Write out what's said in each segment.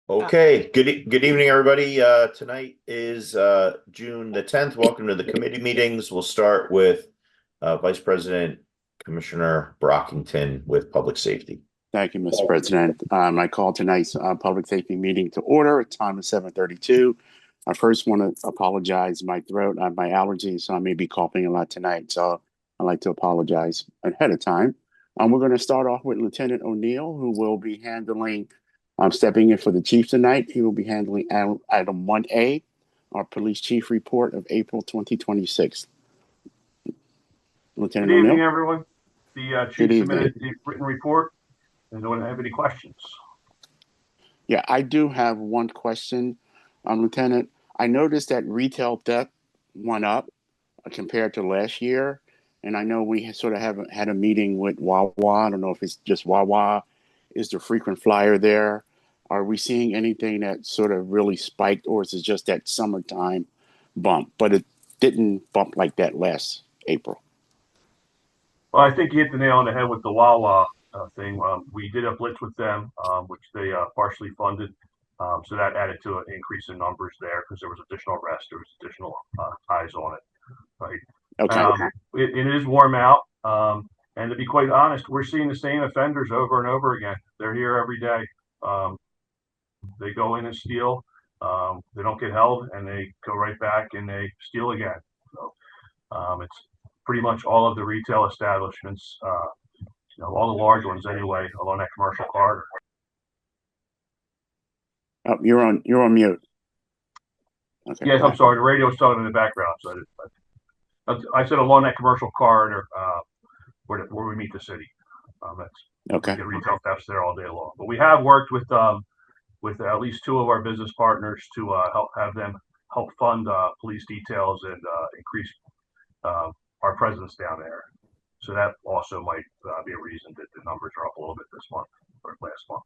Okay, good evening, everybody. Tonight is June the 10th. Welcome to the committee meetings. We'll start with Vice President Commissioner Brockington with Public Safety. Thank you, Mr. President. I call tonight's public safety meeting to order. Time is 7:32. I first want to apologize. My throat, I have my allergies, so I may be coughing a lot tonight. So I'd like to apologize ahead of time. We're going to start off with Lieutenant O'Neill, who will be stepping in for the chief tonight. He will be handling item 1A, our police chief report of April 2026. Lieutenant Good evening, O'Neill. everyone. The chief submitted the written report. Does anyone have any questions? Yeah, I do have one question, Lieutenant. I noticed that retail theft went up compared to last year, and I know we sort of haven't had a meeting with Wawa. I don't know if it's just Wawa is the frequent flyer there. Are we seeing anything that sort of really spiked, or is it just that summertime bump? But it didn't bump like that last April. Well, I think you hit the nail on the head with the Wawa thing. We did a blitz with them, which they partially funded. So that added to an increase in numbers there because there was additional arrests, there was additional eyes on it, right? Okay. It is warm out. And to be quite honest, we're seeing the same offenders over and over again. They're here every day. They go in and steal. They don't get held, and they go right back and they steal again. So it's pretty much all of the retail establishments, all the large ones anyway, along that commercial corridor. Oh, you're on mute. Okay. Yes, I'm sorry. The radio was talking in the background, so I said along that commercial corridor where we meet the city. That's okay. We get retail thefts there all day long. But we have worked with at least two of our business partners to help fund police details and increase our presence down there. So that also might be a reason that the numbers are up a little bit this month or last month.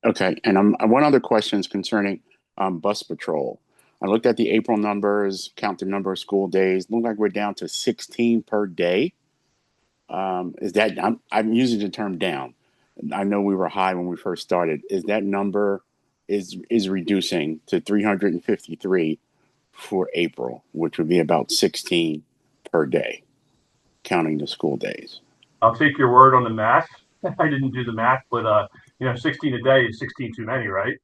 Okay, and one other question is concerning bus patrol. I looked at the April numbers, count the number of school days. Look like we're down to 16 per day. Is that I'm using the term down. I know we were high when we first started. Is that number is reducing to 353 for April, which would be about 16 per day, counting the school days. I'll take your word on the math. I didn't do the math, but 16 a day is 16 too many, right?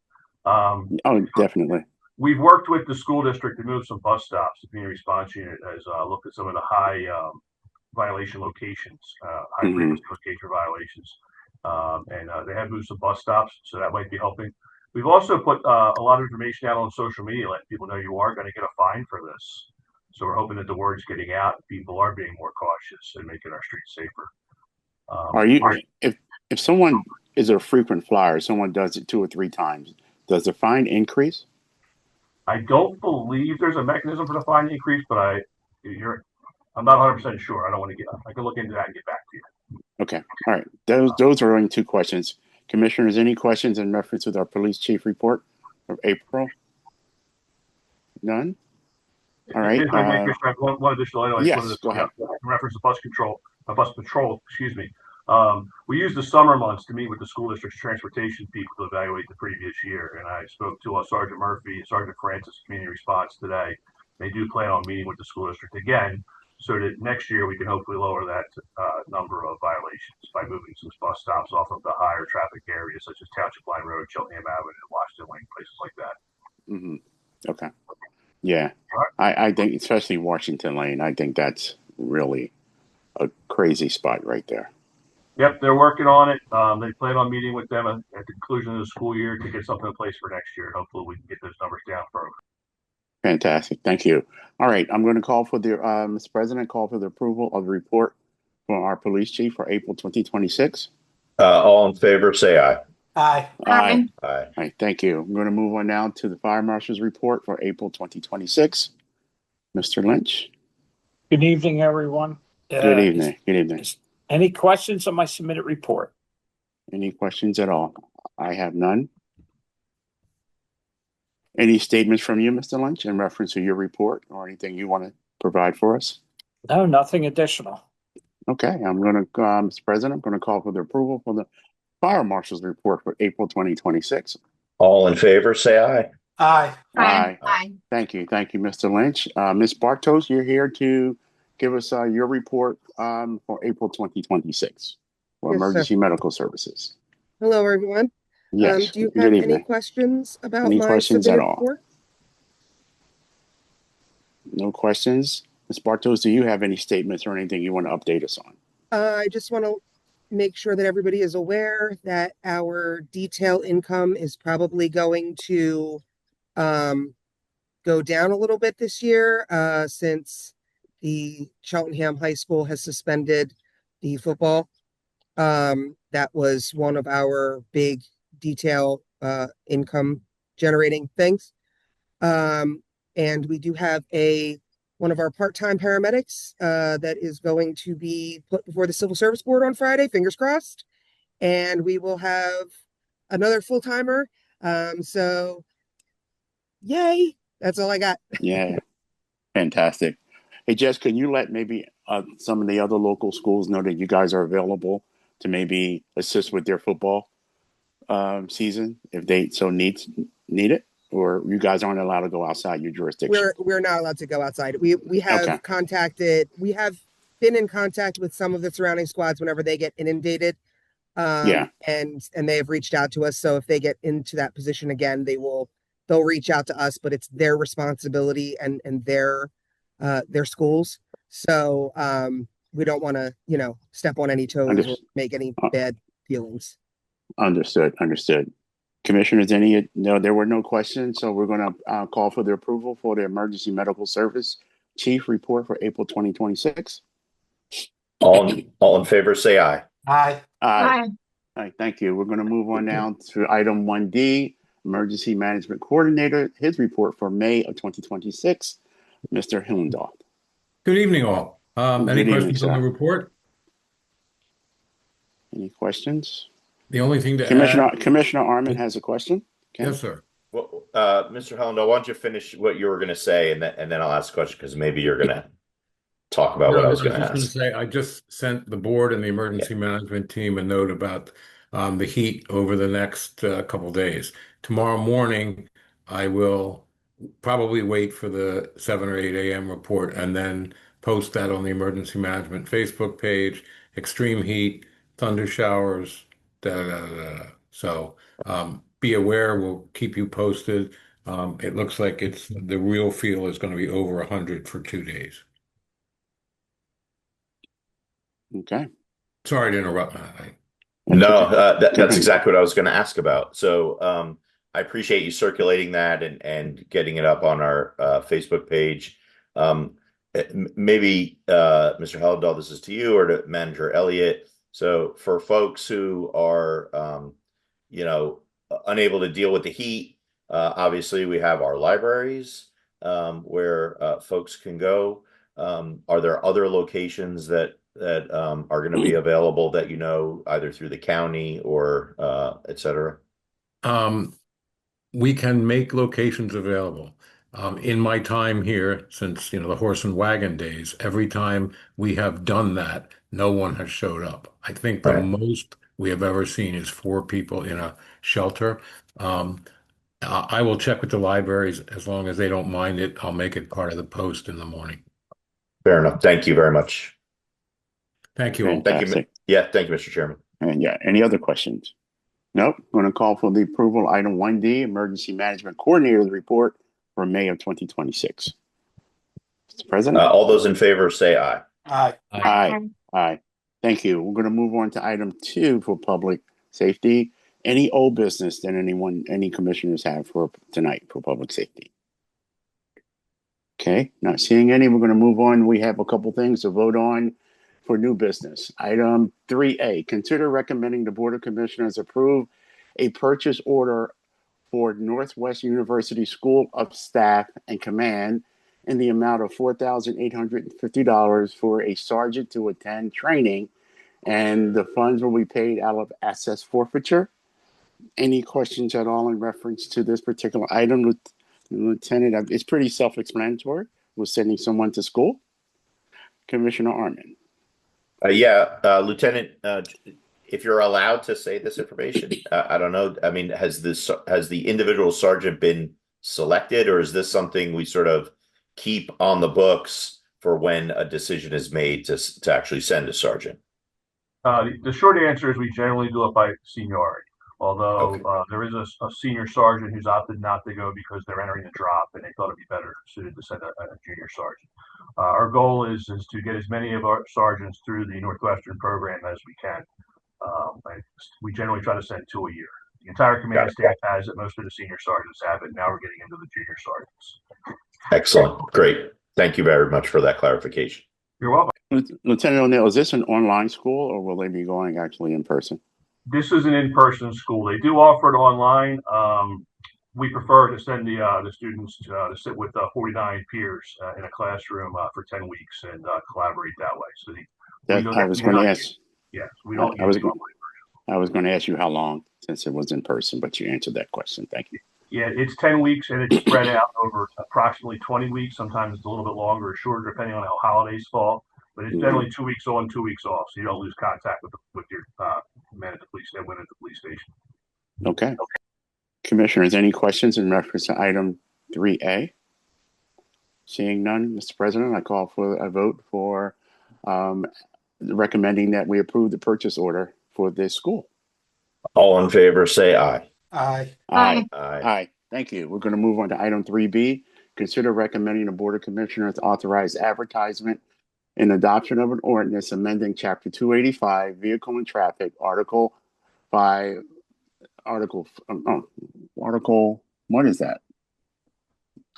Oh, definitely. We've worked with the school district to move some bus stops. The community response unit has looked at some of the high violation locations, high frequency location violations, and they have moved some bus stops, so that might be helping. We've also put a lot of information out on social media, letting people know you are going to get a fine for this. So we're hoping that the word's getting out, and people are being more cautious and making our streets safer. If someone is a frequent flyer, someone does it 2 or 3 times, does the fine increase? I don't believe there's a mechanism for the fine increase, but I'm not 100% sure. I don't want to I can look into that and get back to you. Okay. All right. Those are only 2 questions. Commissioners, any questions in reference with our police chief report of April? None? All right. One additional item. Yes, go ahead. In reference to bus patrol, excuse me. We used the summer months to meet with the school district's transportation people to evaluate the previous year. And I spoke to Sergeant Murphy and Sergeant Francis, community response today. They do plan on meeting with the school district again, so that next year we can hopefully lower that number of violations by moving some bus stops off of the higher traffic areas such as Township Line Road, Cheltenham Avenue, Washington Lane, places like that. Okay. Yeah. I think, especially Washington Lane, I think that's really a crazy spot right there. Yep, they're working on it. They plan on meeting with them at the conclusion of the school year to get something in place for next year. Hopefully we can get those numbers down further. Fantastic. Thank you. All right. I'm going to call for Mr. President, call for the approval of the report from our police chief for April 2026. All in favor, say aye. Aye. Aye. Aye. All right. Thank you. I'm going to move on now to the fire marshal's report for April 2026. Mr. Lynch. Good evening, everyone. Good evening. Good evening. Any questions on my submitted report? Any questions at all? I have none. Any statements from you, Mr. Lynch, in reference to your report or anything you want to provide for us? No, nothing additional. Okay. Mr. President, I'm going to call for the approval for the fire marshal's report for April 2026. All in favor, say aye. Aye. Aye. Aye. Thank you. Thank you, Mr. Lynch. Ms. Bartos, you're here to give us your report for April 2026 for Yes, sir. emergency medical services. Hello, everyone. Yes. Do you Good have any evening. questions about Any my questions at submitted all? report? No questions? Ms. Bartos, do you have any statements or anything you want to update us on? I just want to make sure that everybody is aware that our detail income is probably going to go down a little bit this year since the Cheltenham High School has suspended the football. That was one of our big detail income generating things. And we do have one of our part-time paramedics that is going to be put before the Civil Service Board on Friday, fingers crossed. And we will have another full-timer. So yay, that's all I got. Yeah, fantastic. Hey, Jess, can you let maybe some of the other local schools know that you guys are available to maybe assist with their football season if they so need it? Or you guys aren't allowed to go outside your jurisdiction? We're not allowed to go outside. We have Okay. we have been in contact with some of the surrounding squads whenever they get inundated. Yeah. And they have reached out to us. So if they get into that position again, they'll reach out to us, but it's their responsibility and their schools. So we don't want to, step on any toes or make any bad feelings. Understood. Commissioners, no, there were no questions. So we're going to call for the approval for the emergency medical service chief report for April 2026. All in favor, say aye. Aye. Aye. All right, thank you. We're going to move on now to item 1D, emergency management coordinator, his report for May of 2026, Mr. Hillendoff. Good evening, all. Any questions on the report? Any questions? The only thing to Commissioner Arman has a question. Okay. Yes, sir. Well, Mr. Hellendale, why don't you finish what you were going to say, and then I'll ask a question because maybe you're going to talk about what I was going to ask. I just sent the board and the emergency management team a note about the heat over the next couple days. Tomorrow morning, I will probably wait for the 7 or 8 a.m. report and then post that on the emergency management Facebook page. Extreme heat, thunder showers, So be aware, we'll keep you posted. It looks like the real feel is going to be over 100 for 2 days. Okay. Sorry to interrupt. No, that's exactly what I was going to ask about. So I appreciate you circulating that and getting it up on our Facebook page. Maybe Mr. Hellendale, this is to you or to Manager Elliott. So for folks who are, unable to deal with the heat, obviously we have our libraries where folks can go. Are there other locations that are going to be available that either through the county or et cetera? We can make locations available. In my time here, since the horse and wagon days, every time we have done that, no one has showed up. I think the most we have ever seen is 4 people in a shelter. I will check with the libraries as long as they don't mind it. I'll make it part of the post in the morning. Fair enough. Thank you very much. Thank you all. Thank you. Yeah, thank you, Mr. Chairman. And any other questions? Nope. I'm going to call for the approval item 1D, emergency management coordinator's report for May of 2026. Mr. President? All those in favor say aye. Aye. Thank you. We're going to move on to item 2 for public safety. Any old business that any commissioners have for tonight for public safety? Okay, not seeing any. We're going to move on. We have a couple things to vote on for new business. Item 3A, consider recommending the Board of Commissioners approve a purchase order for Northwest University School of Staff and Command in the amount of $4,850 for a sergeant to attend training, and the funds will be paid out of assets forfeiture. Any questions at all in reference to this particular item, Lieutenant? It's pretty self-explanatory. We're sending someone to school. Commissioner Arman. Lieutenant, if you're allowed to say this information, I don't know. I mean, has the individual sergeant been selected, or is this something we sort of keep on the books for when a decision is made to actually send a sergeant? The short answer is we generally do it by seniority. Although Okay. there is a senior sergeant who's opted not to go because they're entering the drop and they thought it'd be better suited to send a junior sergeant. Our goal is to get as many of our sergeants through the Northwestern program as we can. We generally try to send 2 a year. The entire command staff has it. Most of the senior sergeants have it. Now we're getting into the junior sergeants. Excellent. Great. Thank you very much for that clarification. You're welcome. Lieutenant O'Neill, is this an online school or will they be going actually in person? This is an in-person school. They do offer it online. We prefer to send the students to sit with 49 peers in a classroom for 10 weeks and collaborate that way. So I was going to ask. Yes, we don't. I was going to ask you how long since it was in person, but you answered that question. Thank you. Yeah, it's 10 weeks and it's spread out over approximately 20 weeks. Sometimes it's a little bit longer or shorter depending on how holidays fall. But it's generally 2 weeks on, 2 weeks off, so you don't lose contact with your man at the police station, at the police station. Okay. Commissioners, any questions in reference to item 3A? Seeing none, Mr. President, I call for a vote for recommending that we approve the purchase order for this school. All in favor, say aye. Aye. Aye. Aye. Aye. Thank you. We're going to move on to item 3B. Consider recommending the Board of Commissioners authorize advertisement and adoption of an ordinance amending Chapter 285 Vehicle and Traffic, Article, what is that?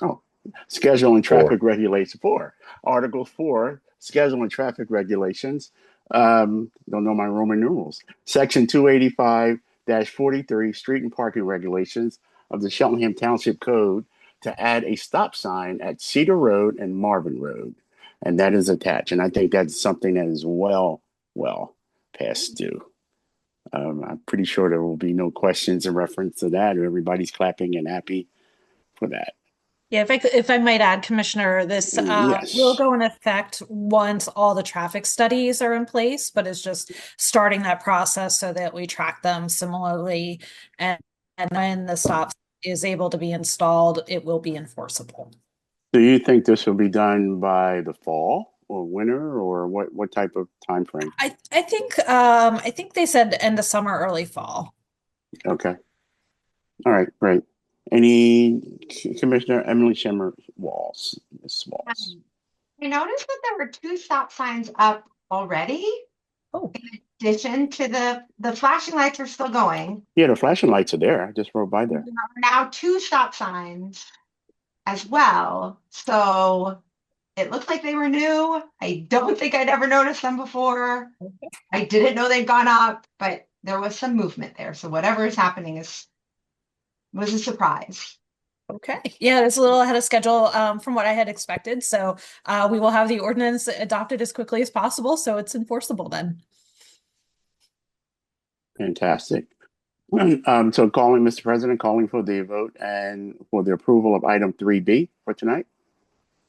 Oh, Schedule and Traffic Regulations 4. Article 4, Schedule and Traffic Regulations. Don't know my Roman numerals. Section 285-43, Street and Parking Regulations of the Cheltenham Township Code to add a stop sign at Cedar Road and Marvin Road. And that is attached. And I think that's something that is well past due. I'm pretty sure there will be no questions in reference to that. Everybody's clapping and happy for that. Yeah, if I might add, Commissioner, this Yes. will go in effect once all the traffic studies are in place, but it's just starting that process so that we track them similarly. And when the stop is able to be installed, it will be enforceable. Do you think this will be done by the fall or winter, or what type of time frame? I think they said end of summer, early fall. Okay. All right, great. Any Commissioner Emily Shimmer Walls, Ms. Walls? I noticed that there were 2 stop signs up already. Oh. In addition to the flashing lights are still going. Yeah, the flashing lights are there. I just rode by there. There are now 2 stop signs as well. So it looked like they were new. I don't think I'd ever noticed them before. I didn't know they'd gone up, but there was some movement there. So whatever is happening was a surprise. Okay. Yeah, it's a little ahead of schedule from what I had expected. So we will have the ordinance adopted as quickly as possible, so it's enforceable then. Fantastic. So calling, Mr. President, calling for the vote and for the approval of item 3B for tonight.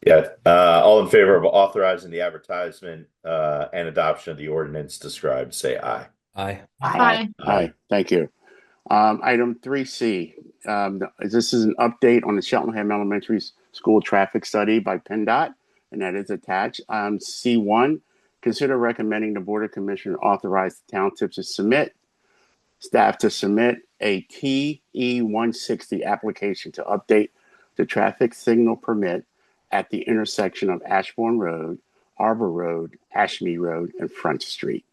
Yeah. All in favor of authorizing the advertisement and adoption of the ordinance described, say aye. Aye. Aye. Aye. Thank you. Item 3C. This is an update on the Cheltenham Elementary School traffic study by PennDOT, and that is attached. C1, consider recommending the Board of Commissioners authorize the township to staff to submit a TE160 application to update the traffic signal permit at the intersection of Ashbourne Road, Arbor Road, Ashmead Road, and Front Street.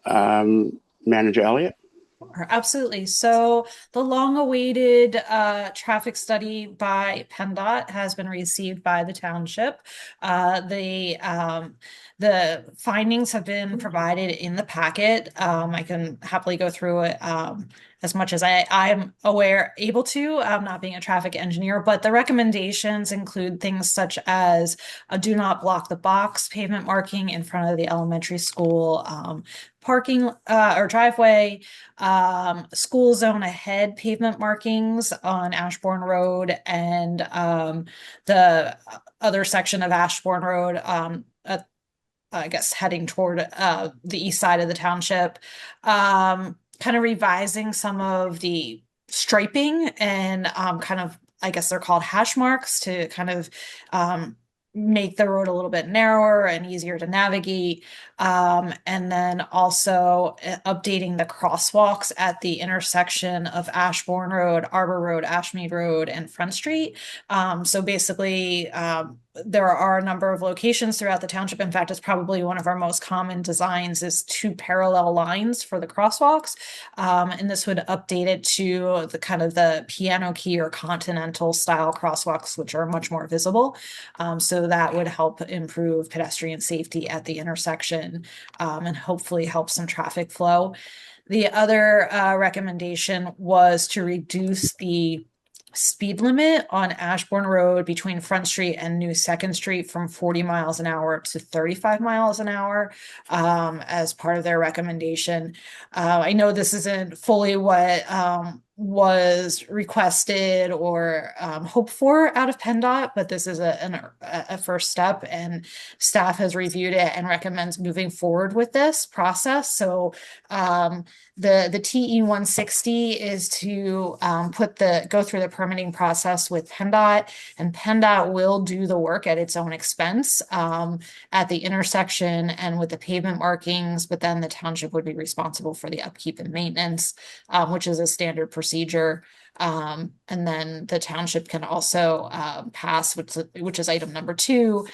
Manager Elliott? Absolutely. So the long-awaited traffic study by PennDOT has been received by the township. The findings have been provided in the packet. I can happily go through it as much as I'm able to, not being a traffic engineer, but the recommendations include things such as a do not block the box pavement marking in front of the elementary school, parking or driveway, school zone ahead pavement markings on Ashbourne Road and the other section of Ashbourne Road I guess, heading toward the east side of the township. Kind of revising some of the striping and kind of, I guess they're called hash marks, to kind of make the road a little bit narrower and easier to navigate. And then also updating the crosswalks at the intersection of Ashbourne Road, Arbor Road, Ashmead Road, and Front Street. So basically, there are a number of locations throughout the township. In fact, it's probably one of our most common designs is 2 parallel lines for the crosswalks. And this would update it to the kind of the piano key or continental style crosswalks, which are much more visible. So that would help improve pedestrian safety at the intersection, and hopefully help some traffic flow. The other recommendation was to reduce the speed limit on Ashbourne Road between Front Street and New Second Street from 40 miles an hour to 35 miles an hour, as part of their recommendation. I know this isn't fully what was requested or hoped for out of PennDOT, but this is a first step, and staff has reviewed it and recommends moving forward with this process. So the TE 160 is to go through the permitting process with PennDOT, and PennDOT will do the work at its own expense at the intersection and with the pavement markings, but then the township would be responsible for the upkeep and maintenance, which is a standard procedure. And then the township can also pass, which is item number 2,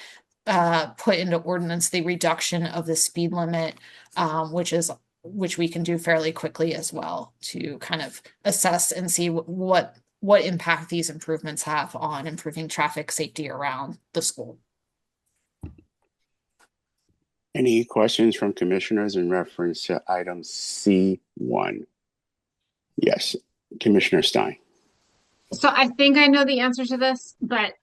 put into ordinance the reduction of the speed limit, which we can do fairly quickly as well, to kind of assess and see what impact these improvements have on improving traffic safety around the school. Any questions from commissioners in reference to item C1? Yes, Commissioner Stein. So I think I know the answer to this, but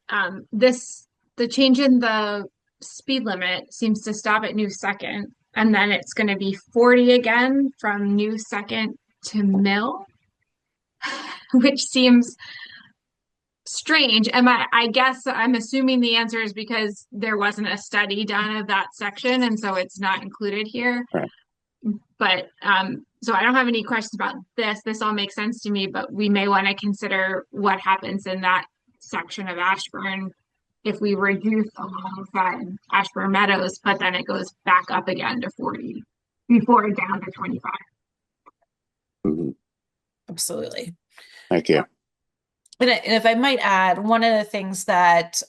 the change in the speed limit seems to stop at New Second, and then it's going to be 40 again from New Second to Mill, which seems strange. I guess I'm assuming the answer is because there wasn't a study done of that section, and so it's not included here. Right. But so I don't have any questions about this. This all makes sense to me, but we may want to consider what happens in that section of Ashburn if we reduce alongside Ashburn Meadows, but then it goes back up again to 40 before down to 25. Mm-hmm. Absolutely. Thank you. And if I might add, one of the things that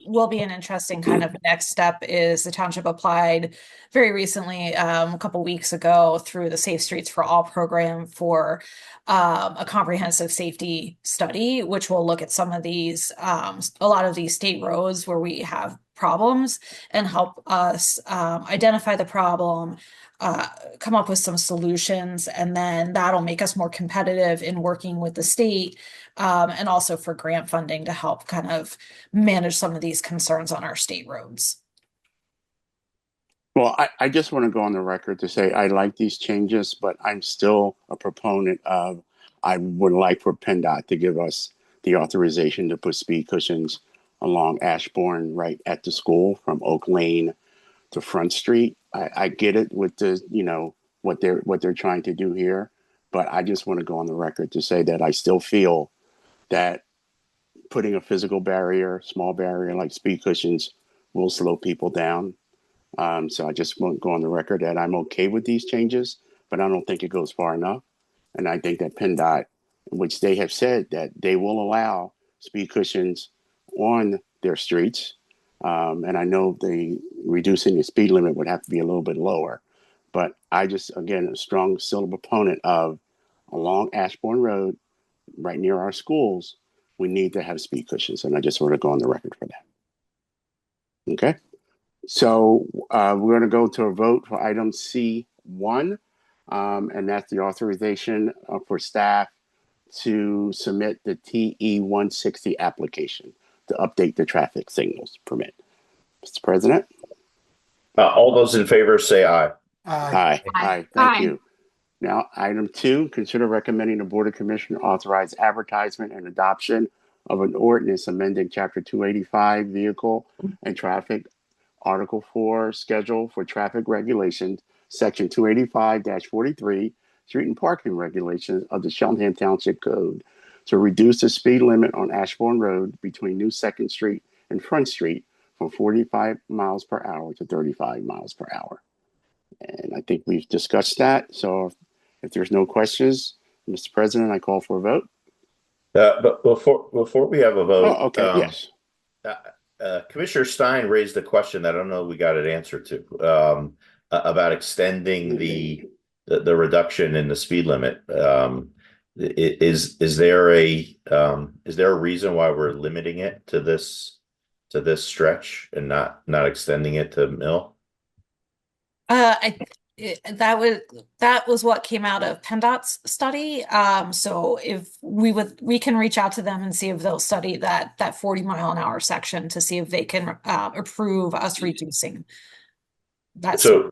will be an interesting kind of next step is the township applied very recently, a couple weeks ago, through the Safe Streets for All program for a comprehensive safety study, which will look at some of these, a lot of these state roads where we have problems, and help us identify the problem, come up with some solutions, and then that'll make us more competitive in working with the state, and also for grant funding to help kind of manage some of these concerns on our state roads. Well, I just want to go on the record to say I like these changes, but I'm still a proponent of, I would like for PennDOT to give us the authorization to put speed cushions along Ashbourne right at the school from Oak Lane to Front Street. I get it with the, what they're trying to do here, but I just want to go on the record to say that I still feel that putting a physical barrier, small barrier like speed cushions, will slow people down. So I just want to go on the record that I'm okay with these changes, but I don't think it goes far enough. And I think that PennDOT, which they have said that they will allow speed cushions on their streets, and I know reducing the speed limit would have to be a little bit lower. But I just, again, a strong still proponent of along Ashbourne Road, right near our schools, we need to have speed cushions. And I just want to go on the record for that. Okay. So we're going to go to a vote for item C1, and that's the authorization for staff to submit the TE 160 application to update the traffic signals permit. Mr. President? All those in favor say aye. Aye. Thank you. Now, item 2, consider recommending the Board of Commissioners authorize advertisement and adoption of an ordinance amending Chapter 285 Vehicle and Traffic Article 4, Schedule for Traffic Regulations, Section 285-43, Street and Parking Regulations of the Cheltenham Township Code to reduce the speed limit on Ashbourne Road between New 2nd Street and Front Street from 45 miles per hour to 35 miles per hour. And I think we've discussed that. So if there's no questions, Mr. President, I call for a vote. But before we have a vote, Oh, okay, yes. Commissioner Stein raised a question that I don't know we got an answer to about extending the reduction in the speed limit. Is there a reason why we're limiting it to this stretch and not extending it to Mill? That was what came out of PennDOT's study. So if we can reach out to them and see if they'll study that 40-mile-an-hour section to see if they can approve us reducing that. So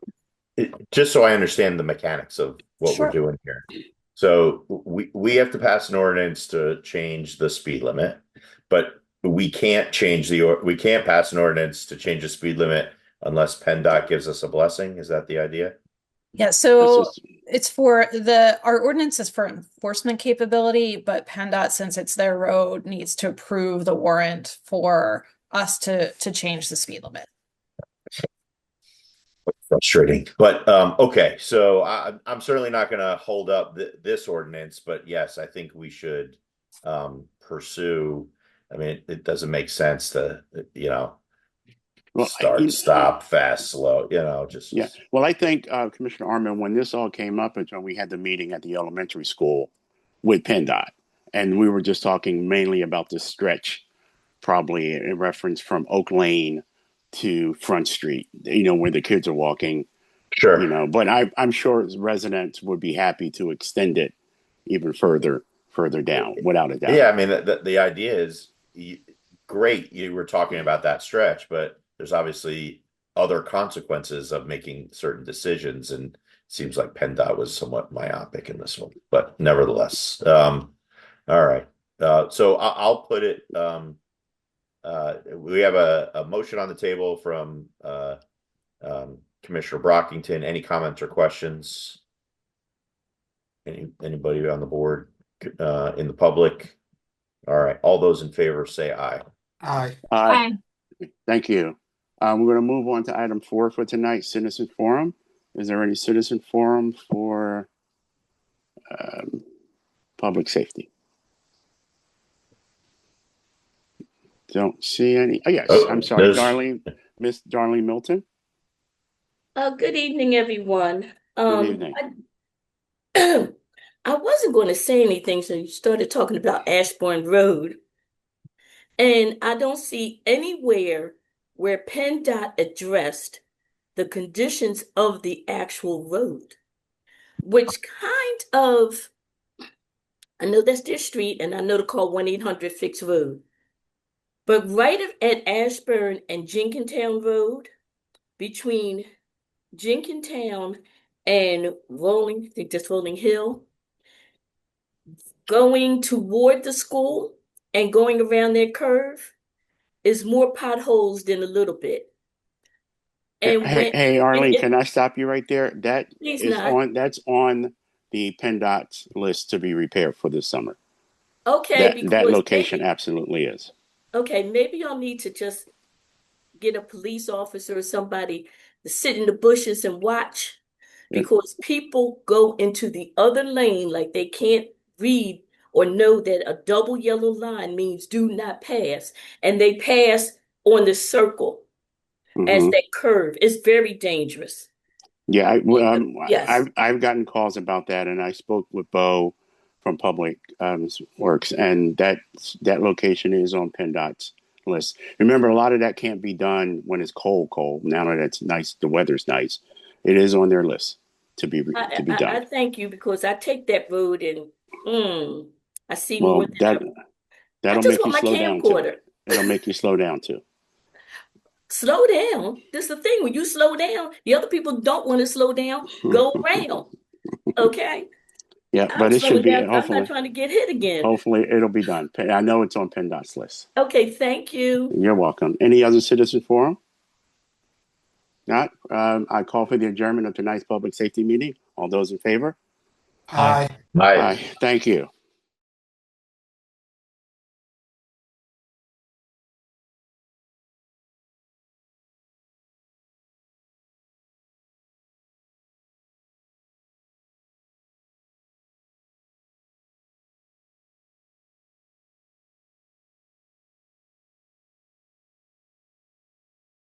just so I understand the mechanics of what Sure. we're doing here. So we have to pass an ordinance to change the speed limit, but we can't pass an ordinance to change the speed limit unless PennDOT gives us a blessing. Is that the idea? Yeah, so it's for our ordinance is for enforcement capability, but PennDOT, since it's their road, needs to approve the warrant for us to change the speed limit. Frustrating, but okay. So I'm certainly not going to hold up this ordinance, but yes, I think we should pursue. I mean, it doesn't make sense to start, stop, fast, slow. Just yeah. Well, I think Commissioner Arman, when this all came up, is when we had the meeting at the elementary school with PennDOT, and we were just talking mainly about this stretch, probably in reference from Oak Lane to Front Street, where the kids are walking. Sure. But I'm sure residents would be happy to extend it even further down, without a doubt. Yeah, I mean, the idea is great. You were talking about that stretch, but there's obviously other consequences of making certain decisions, and it seems like PennDOT was somewhat myopic in this one. But nevertheless, all right. So I'll put it. We have a motion on the table from Commissioner Brockington. Any comments or questions? Anybody on the board, in the public? All right. All those in favor say aye. Aye. Aye. Thank you. We're going to move on to item 4 for tonight, citizen forum. Is there any citizen forum for public safety? Don't see any. Oh, yes. I'm sorry, Miss Darlene Milton. Good evening, everyone. Good evening. I wasn't going to say anything, so you started talking about Ashbourne Road. And I don't see anywhere where PennDOT addressed the conditions of the actual road, which kind of, I know that's their street, and I know to call 1-800-FIX-ROAD. But right at Ashburn and Jenkintown Road, between Jenkintown and Rolling, I think that's Rolling Hill, going toward the school and going around that curve is more potholes than a little bit. And hey, Arlene, can I stop you right there? That's on the PennDOT's list to be repaired for this summer. Okay, that location absolutely is. Okay, maybe I'll need to just get a police officer or somebody to sit in the bushes and watch, because people go into the other lane like they can't read or know that a double yellow line means do not pass, and they pass on the circle as they curve. It's very dangerous. Yeah, Yes. I've gotten calls about that, and I spoke with Bo from Public Works, and that location is on PennDOT's list. Remember, a lot of that can't be done when it's cold. Now that it's nice, the weather's nice, it is on their list to be done. I thank you, because I take that road and I see well, more than that'll make you slow down too. It'll make you slow down too. Slow down. This is the thing. When you slow down, the other people don't want to slow down. Go around. Okay. Yeah, but it should be. Hopefully, Hopefully, I'm not trying to get hit again. Hopefully, it'll be done. I know it's on PennDOT's list. Okay, thank you. You're welcome. Any other citizen forum? Not, I call for the adjournment of tonight's public safety meeting. All those in favor? Aye. Aye. Aye. Thank you.